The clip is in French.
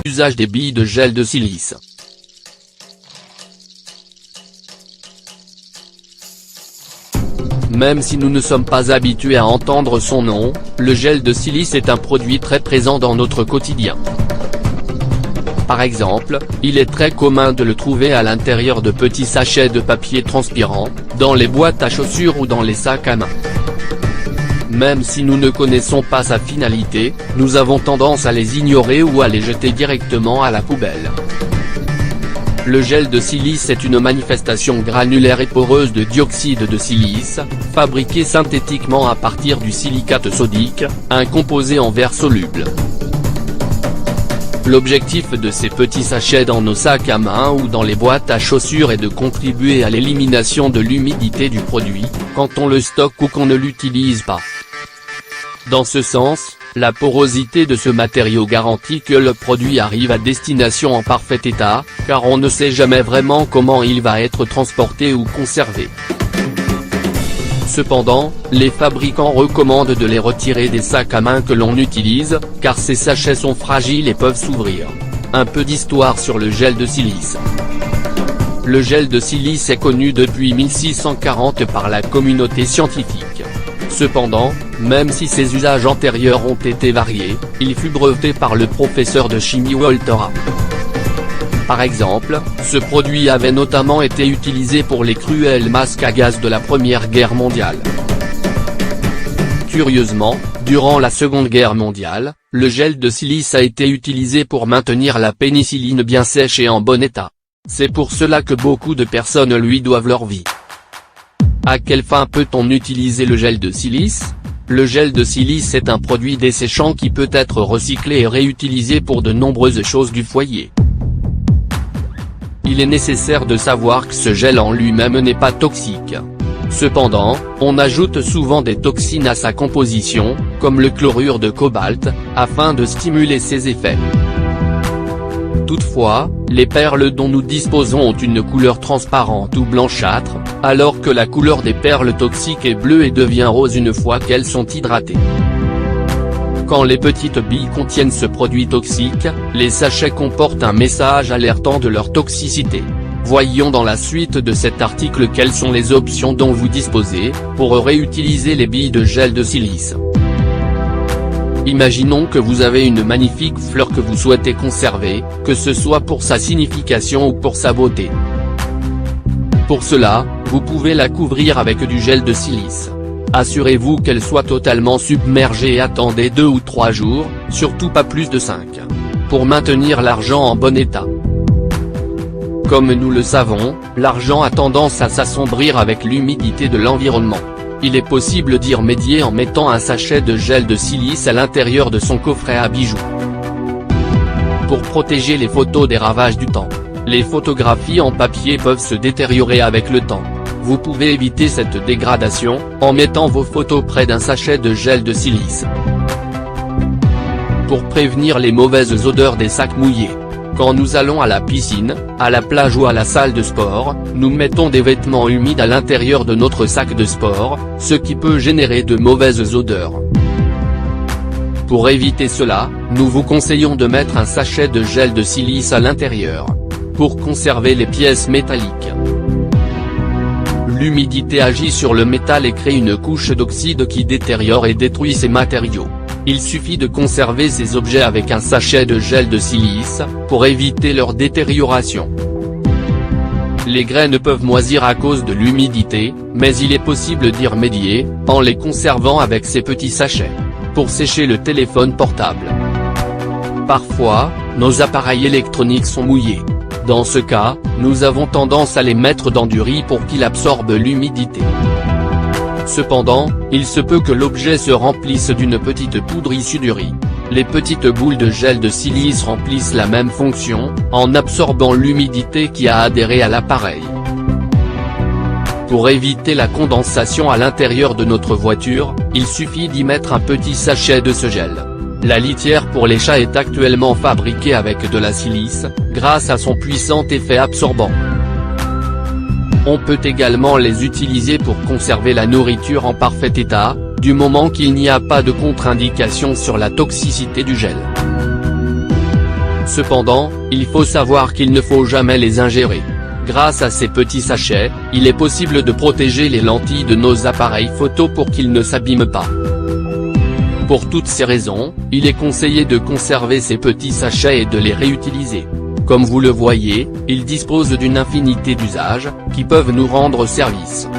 Usage des billes de gel de silice. Même si nous ne sommes pas habitués à entendre son nom, le gel de silice est un produit très présent dans notre quotidien. Par exemple, il est très commun de le trouver à l'intérieur de petits sachets de papier transparent, dans les boîtes à chaussures ou dans les sacs à main. Même si nous ne connaissons pas sa finalité, nous avons tendance à les ignorer ou à les jeter directement à la poubelle. Le gel de silice est une manifestation granulaire et poreuse de dioxyde de silice, fabriqué synthétiquement à partir du silicate sodique, un composé en verre soluble. L'objectif de ces petits sachets dans nos sacs à main ou dans les boîtes à chaussures est de contribuer à l'élimination de l'humidité du produit, quand on le stocke ou qu'on ne l'utilise pas. Dans ce sens, la porosité de ce matériau garantit que le produit arrive à destination en parfait état, car on ne sait jamais vraiment comment il va être transporté ou conservé. Cependant, les fabricants recommandent de les retirer des sacs à main que l'on utilise, car ces sachets sont fragiles et peuvent s'ouvrir. Un peu d'histoire sur le gel de silice. Le gel de silice est connu depuis 1640 par la communauté scientifique. Cependant, même si ses usages antérieurs ont été variés, il fut breveté par le professeur de chimie Walter A. Par exemple, ce produit avait notamment été utilisé pour les cruels masques à gaz de la Première Guerre mondiale. Curieusement, durant la Seconde Guerre mondiale, le gel de silice a été utilisé pour maintenir la pénicilline bien sèche et en bon état. C'est pour cela que beaucoup de personnes lui doivent leur vie. À quelle fin peut-on utiliser le gel de silice ? Le gel de silice est un produit desséchant qui peut être recyclé et réutilisé pour de nombreuses choses du foyer. Il est nécessaire de savoir que ce gel en lui-même n'est pas toxique. Cependant, on ajoute souvent des toxines à sa composition, comme le chlorure de cobalt, afin de stimuler ses effets. Toutefois, les perles dont nous disposons ont une couleur transparente ou blanchâtre, alors que la couleur des perles toxiques est bleue et devient rose une fois qu'elles sont hydratées. Quand les petites billes contiennent ce produit toxique, les sachets comportent un message alertant de leur toxicité. Voyons dans la suite de cet article quelles sont les options dont vous disposez, pour réutiliser les billes de gel de silice. Imaginons que vous avez une magnifique fleur que vous souhaitez conserver, que ce soit pour sa signification ou pour sa beauté. Pour cela, vous pouvez la couvrir avec du gel de silice. Assurez-vous qu'elle soit totalement submergée et attendez 2 ou 3 jours, surtout pas plus de 5. Pour maintenir l'argent en bon état. Comme nous le savons, l'argent a tendance à s'assombrir avec l'humidité de l'environnement. Il est possible d'y remédier en mettant un sachet de gel de silice à l'intérieur de son coffret à bijoux. Pour protéger les photos des ravages du temps. Les photographies en papier peuvent se détériorer avec le temps. Vous pouvez éviter cette dégradation, en mettant vos photos près d'un sachet de gel de silice. Pour prévenir les mauvaises odeurs des sacs mouillés. Quand nous allons à la piscine, à la plage ou à la salle de sport, nous mettons des vêtements humides à l'intérieur de notre sac de sport, ce qui peut générer de mauvaises odeurs. Pour éviter cela, nous vous conseillons de mettre un sachet de gel de silice à l'intérieur. Pour conserver les pièces métalliques. L'humidité agit sur le métal et crée une couche d'oxyde qui détériore et détruit ces matériaux. Il suffit de conserver ces objets avec un sachet de gel de silice, pour éviter leur détérioration. Les graines peuvent moisir à cause de l'humidité, mais il est possible d'y remédier, en les conservant avec ces petits sachets. Pour sécher le téléphone portable. Parfois, nos appareils électroniques sont mouillés. Dans ce cas, nous avons tendance à les mettre dans du riz pour qu'il absorbe l'humidité. Cependant, il se peut que l'objet se remplisse d'une petite poudre issue du riz. Les petites boules de gel de silice remplissent la même fonction, en absorbant l'humidité qui a adhéré à l'appareil. Pour éviter la condensation à l'intérieur de notre voiture, il suffit d'y mettre un petit sachet de ce gel. La litière pour les chats est actuellement fabriquée avec de la silice, grâce à son puissant effet absorbant. On peut également les utiliser pour conserver la nourriture en parfait état, du moment qu'il n'y a pas de contre-indication sur la toxicité du gel. Cependant, il faut savoir qu'il ne faut jamais les ingérer. Grâce à ces petits sachets, il est possible de protéger les lentilles de nos appareils photo pour qu'ils ne s'abîment pas. Pour toutes ces raisons, il est conseillé de conserver ces petits sachets et de les réutiliser. Comme vous le voyez, ils disposent d'une infinité d'usages, qui peuvent nous rendre service.